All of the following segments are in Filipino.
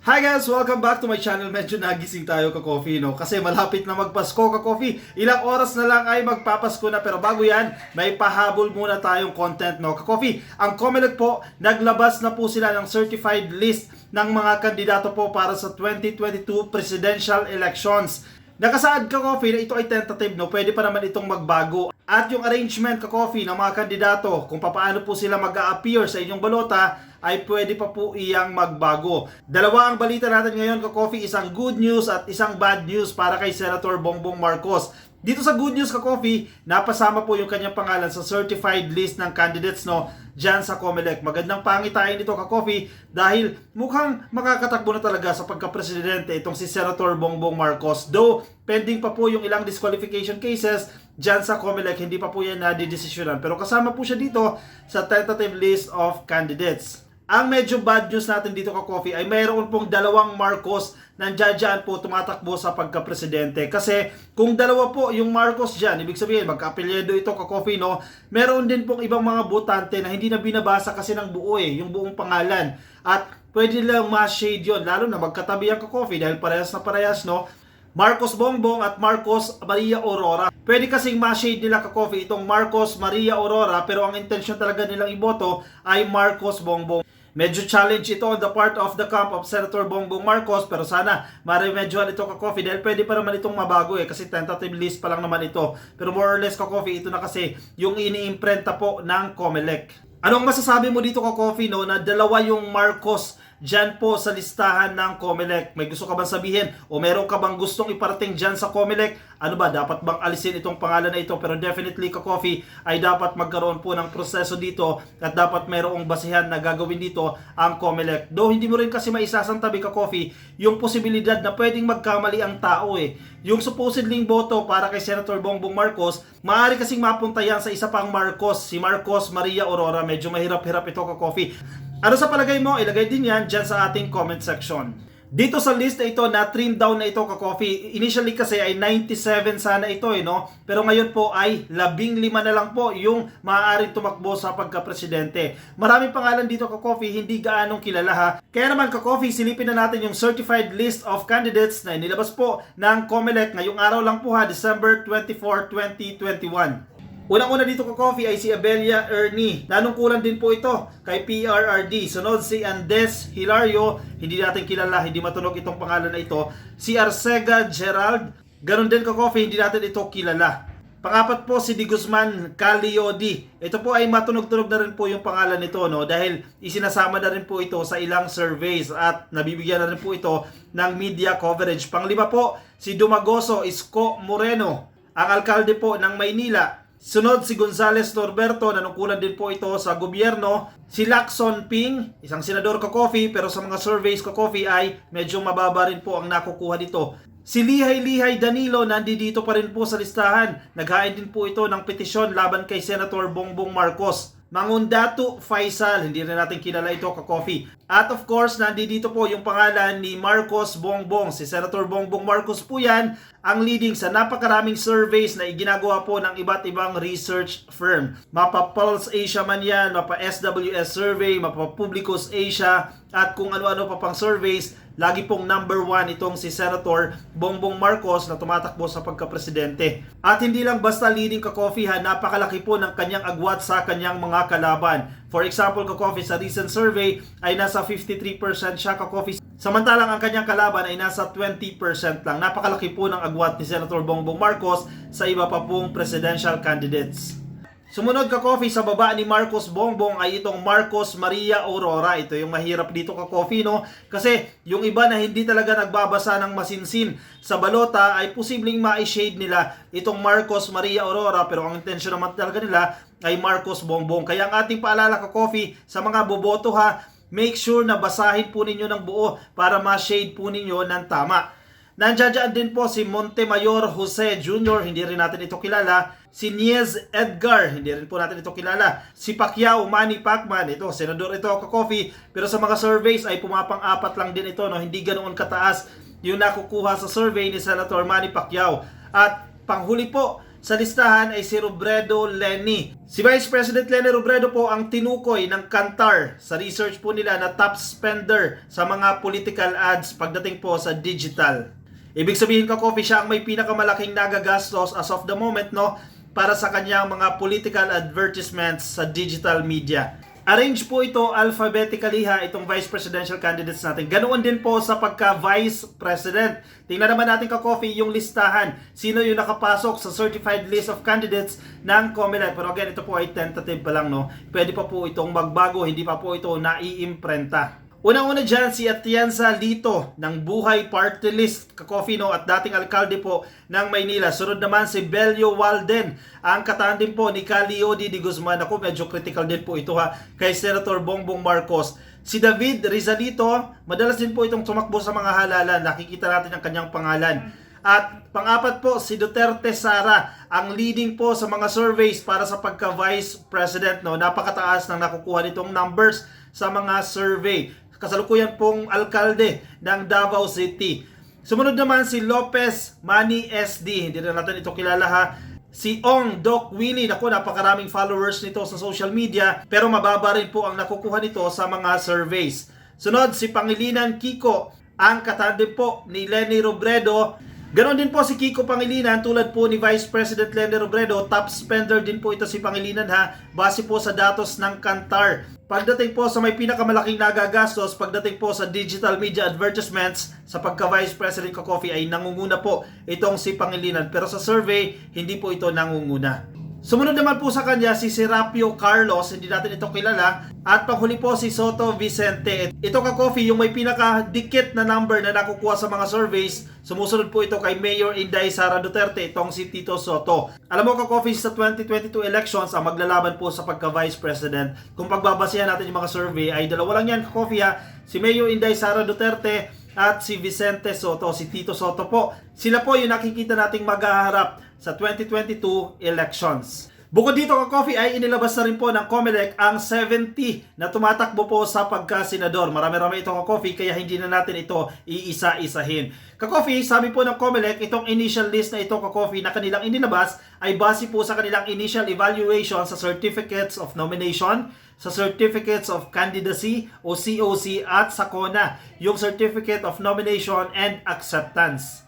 Hi guys! Welcome back to my channel. Medyo nagising tayo ka-coffee, no? Kasi malapit na magpasko ka-coffee. Ilang oras na lang ay magpapasko na. Pero bago yan, may pahabol muna tayong content, no? Ka-coffee, ang Comelec po, naglabas na po sila ng certified list ng mga kandidato po para sa 2022 presidential elections. Nakasaad ka-coffee na ito ay tentative, no? Pwede pa naman itong magbago. At yung arrangement ka-coffee ng mga kandidato, kung paano po sila mag-a-appear sa inyong balota, ay pwede pa po iyang magbago. Dalawa ang balita natin ngayon ka-coffee, isang good news at isang bad news para kay Senator Bongbong Marcos. Dito sa good news ka-coffee, napasama po yung kanyang pangalan sa certified list ng candidates, no, dyan sa Comelec. Magandang pangitain nito ka-coffee dahil mukhang makakatakbo na talaga sa pagka-presidente itong si Senator Bongbong Marcos. Though, pending pa po yung ilang disqualification cases dyan sa Comelec, hindi pa po yan nadidesisyonan. Pero kasama po siya dito sa tentative list of candidates. Ang medyo bad news natin dito ka-coffee ay mayroon pong dalawang Marcos nandiyan po tumatakbo sa pagka-presidente. Kasi kung dalawa po yung Marcos dyan, ibig sabihin magka-apelyedo ito ka-coffee, no? Meron din pong ibang mga botante na hindi na binabasa kasi ng buo yung buong pangalan. At pwede lang ma-shade yun, lalo na magkatabi ang ka-coffee dahil parehas na parehas, no? Marcos Bongbong at Marcos Maria Aurora. Pwede kasing ma-shade nila ka-coffee itong Marcos Maria Aurora pero ang intention talaga nilang iboto ay Marcos Bongbong. Medyo challenge ito on the part of the camp of Senator Bongbong Marcos pero sana ma-remedyohan ito ka-coffee dahil pwede pa naman itong mabago kasi tentative list pa lang naman ito. Pero more or less ka-coffee, ito na kasi yung iniimprenta po ng Comelec. Anong masasabi mo dito ka-coffee, no, na dalawa yung Marcos dyan po sa listahan ng Comelec? May gusto ka bang sabihin o meron ka bang gustong iparating dyan sa Comelec? Ano ba, dapat bang alisin itong pangalan na ito? Pero definitely ka-coffee ay dapat magkaroon po ng proseso dito at dapat mayroong basihan na gagawin dito ang Comelec. Though hindi mo rin kasi maisasantabi ka-coffee yung posibilidad na pwedeng magkamali ang tao Yung supposedly boto para kay Senator Bongbong Marcos, maaari kasing mapunta yan sa isa pang Marcos, si Marcos Maria Aurora. Medyo mahirap-hirap ito ka-coffee. Ano sa palagay mo? Ilagay din yan dyan sa ating comment section. Dito sa list na ito, na-trim down na ito ka-coffee. Initially kasi ay 97 sana ito no? Pero ngayon po ay 15 na lang po yung maaaring tumakbo sa pagka-presidente. Maraming pangalan dito ka-coffee, hindi gaanong kilala ha. Kaya naman ka-coffee, silipin na natin yung certified list of candidates na inilabas po ng Comelec ngayong araw lang po ha, December 24, 2021. Unang-una dito ka-coffee ay si Abelia Ernie. Nanungkulan din po ito kay PRRD. Sunod si Andes Hilario, hindi natin kilala, hindi matunog itong pangalan na ito. Si Arcega Gerald, ganun din ka-coffee, hindi natin ito kilala. Pangapat po si Di Guzman Caliodi. Ito po ay matunog-tunog na rin po yung pangalan nito, no? Dahil isinasama na rin po ito sa ilang surveys at nabibigyan na rin po ito ng media coverage. Panglima po si Dumagoso Isko Moreno, ang alkalde po ng Maynila. Sunod si Gonzales Norberto, nanungkulan din po ito sa gobyerno. Si Lacson Ping, isang senador ka-coffee pero sa mga surveys ka-coffee ay medyo mababa rin po ang nakukuha dito. Si Lihay Danilo, nandito pa rin po sa listahan. Naghain din po ito ng petisyon laban kay Senator Bongbong Marcos. Mangundatu Faisal, hindi rin natin kilala ito ka-coffee. At of course, nandito po yung pangalan ni Marcos Bongbong. Si Senator Bongbong Marcos po yan, ang leading sa napakaraming surveys na iginagawa po ng iba't ibang research firm. Mapa Pulse Asia man yan, mapa SWS survey, mapa Publicus Asia, at kung ano-ano pa pang surveys, lagi pong number 1 itong si Senator Bongbong Marcos na tumatakbo sa pagka-presidente. At hindi lang basta leading ka-coffee ha, napakalaki po ng kanyang agwat sa kanyang mga kalaban. For example, ka-coffee, sa recent survey ay nasa 53% siya ka-coffee. Samantalang ang kanyang kalaban ay nasa 20% lang. Napakalaki po ng agwat ni Senator Bongbong Marcos sa iba pa pong presidential candidates. Sumunod ka-coffee sa baba ni Marcos Bongbong ay itong Marcos Maria Aurora. Ito yung mahirap dito ka-coffee, no? Kasi yung iba na hindi talaga nagbabasa ng masinsin sa balota ay posibleng ma-shade nila itong Marcos Maria Aurora pero ang intensyon naman talaga nila ay Marcos Bongbong. Kaya ang ating paalala ka-coffee sa mga boboto ha, make sure na basahin po ninyo ng buo para ma-shade po ninyo ng tama. Nandiyan din po si Montemayor Jose Jr., hindi rin natin ito kilala. Si Niez Edgar, hindi rin po natin ito kilala. Si Pacquiao Manny Pacman, ito, senador ito ka-coffee. Pero sa mga surveys ay pumapang-apat lang din ito, no? Hindi ganoon kataas yung nakukuha sa survey ni Senator Manny Pacquiao. At panghuli po sa listahan ay si Robredo Lenny. Si Vice President Lenny Robredo po ang tinukoy ng Kantar sa research po nila na top spender sa mga political ads pagdating po sa digital. Ibig sabihin ka-coffee, siya ang may pinakamalaking nagagastos as of the moment, no, para sa kanyang mga political advertisements sa digital media. Arrange po ito alphabetically itong vice presidential candidates natin. Ganoon din po sa pagka-vice president. Tingnan naman natin ka-coffee yung listahan. Sino yung nakapasok sa certified list of candidates ng COMELEC. Pero again, ito po ay tentative pa lang, no? Pwede pa po itong magbago, hindi pa po ito naiimprenta. Una-una dyan, si Atienza Lito ng Buhay Party List, ka-coffee, no, at dating alkalde po ng Maynila. Sunod naman si Belio Walden, ang kataan din po ni Calio D. Guzman. Ako, medyo critical din po ito kay Senator Bongbong Marcos. Si David Rizalito, madalas din po itong tumakbo sa mga halalan. Nakikita natin ang kanyang pangalan. At pang-apat po, si Duterte Sara, ang leading po sa mga surveys para sa pagka-vice president, no. Napakataas ng nakukuha nitong numbers sa mga survey. Kasalukuyan pong alkalde ng Davao City. Sumunod naman si Lopez Manny SD. Hindi na natin ito kilala Si Ong Doc Willie. Naku, napakaraming followers nito sa social media. Pero mababa rin po ang nakukuha nito sa mga surveys. Sunod si Pangilinan Kiko. Ang katandem po ni Lenny Robredo. Ganon din po si Kiko Pangilinan, tulad po ni Vice President Lenny Robredo. Top spender din po ito si Pangilinan base po sa datos ng Kantar. Pagdating po sa may pinakamalaking nagagastos, pagdating po sa digital media advertisements sa pagka-Vice President ka-coffee ay nangunguna po itong si Pangilinan. Pero sa survey, hindi po ito nangunguna. Sumunod naman po sa kanya si Serapio Carlos, hindi natin ito kilala. At panghuli po si Soto Vicente. Ito ka-coffee, yung may pinakadikit na number na nakukuha sa mga surveys. Sumusunod po ito kay Mayor Inday Sara Duterte, itong si Tito Soto. Alam mo ka-coffee, sa 2022 elections, ang maglalaban po sa pagka-Vice President. Kung pagbabasihan natin yung mga survey, ay dalawa lang yan ka-coffee Si Mayor Inday Sara Duterte at si Vicente Soto, si Tito Soto po. Sila po yung nakikita nating maghaharap sa 2022 elections. Bukod dito ka-coffee ay inilabas na rin po ng COMELEC ang 70 na tumatakbo po sa pagka-senador. Marami-rami ito ka-coffee kaya hindi na natin ito iisa-isahin. Ka-coffee, sabi po ng COMELEC, itong initial list na ito ka-coffee na kanilang inilabas ay base po sa kanilang initial evaluation sa Certificates of Nomination, sa Certificates of Candidacy o COC at sa CONA, yung Certificate of Nomination and Acceptance.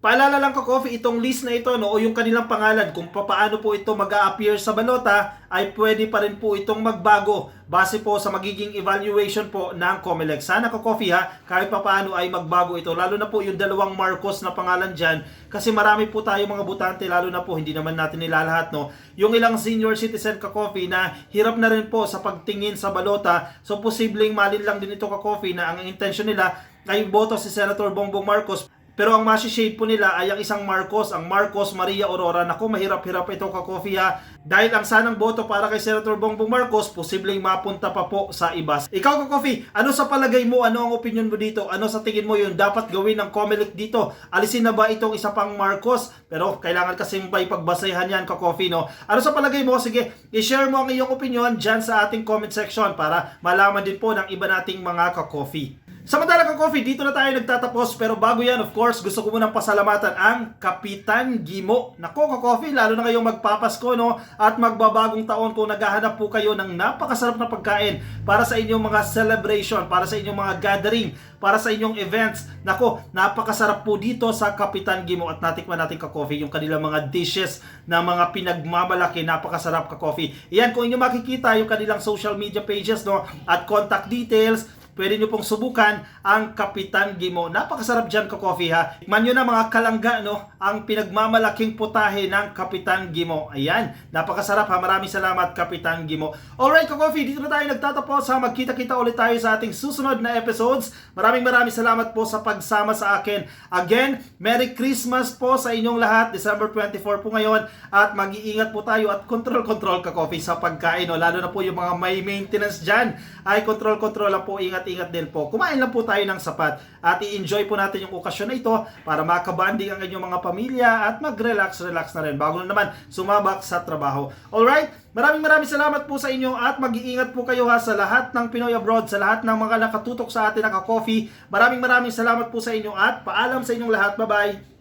Paalala lang ka-coffee, itong list na ito, no, o yung kanilang pangalan, kung paano po ito mag-a-appear sa balota, ay pwede pa rin po itong magbago base po sa magiging evaluation po ng COMELEC. Sana ka-coffee kahit paano ay magbago ito. Lalo na po yung dalawang Marcos na pangalan dyan, kasi marami po tayo mga butante, lalo na po, hindi naman natin nilalahat, no. Yung ilang senior citizen ka-coffee na hirap na rin po sa pagtingin sa balota, so posibleng malin lang din ito ka-coffee na ang intention nila ay boto si Senator Bongbong Marcos. Pero ang masi-shade po nila ay ang isang Marcos, ang Marcos Maria Aurora. Naku, mahirap-hirap ito ka-coffee dahil ang sanang boto para kay Senator Bongbong Marcos, posibleng mapunta pa po sa iba. Ikaw ka-coffee, ano sa palagay mo? Ano ang opinion mo dito? Ano sa tingin mo yung dapat gawin ng COMELEC dito? Alisin na ba itong isa pang Marcos? Pero kailangan kasi may pagbasehan yan ka-coffee, no? Ano sa palagay mo? Sige, i-share mo ang iyong opinion dyan sa ating comment section para malaman din po ng iba nating mga ka-coffee. Samantala ka-coffee, dito na tayo nagtatapos, pero bago yan, of course, gusto ko munang pasalamatan ang Kapitan Gimo. Nako ka-coffee, lalo na kayong magpapasko, no, at magbabagong taon kung naghahanap po kayo ng napakasarap na pagkain para sa inyong mga celebration, para sa inyong mga gathering, para sa inyong events. Nako, napakasarap po dito sa Kapitan Gimo at natikman natin ka-coffee yung kanilang mga dishes na mga pinagmamalaki, napakasarap ka-coffee. Iyan, kung inyo makikita yung kanilang social media pages, no, at contact details, pwede nyo pong subukan ang Kapitan Gimo. Napakasarap dyan ka-coffee Tikman nyo na mga kalangga, no, ang pinagmamalaking putahe ng Kapitan Gimo. Ayan, napakasarap Maraming salamat Kapitan Gimo. Alright ka-coffee, dito na tayo nagtatapos Magkita-kita ulit tayo sa ating susunod na episodes. Maraming salamat po sa pagsama sa akin. Again, Merry Christmas po sa inyong lahat. December 24 po ngayon. At mag-iingat po tayo at control ka-coffee sa pagkain. No? Lalo na po yung mga may maintenance dyan. Ay control lang po, ingat din po. Kumain lang po tayo ng sapat at i-enjoy po natin yung okasyon na ito para makabanding ang inyong mga pamilya at mag-relax na rin bago na naman sumabak sa trabaho. Alright? Maraming salamat po sa inyo at mag-iingat po kayo sa lahat ng Pinoy abroad, sa lahat ng mga nakatutok sa atin na ka-coffee. Maraming salamat po sa inyo at paalam sa inyong lahat. Bye-bye!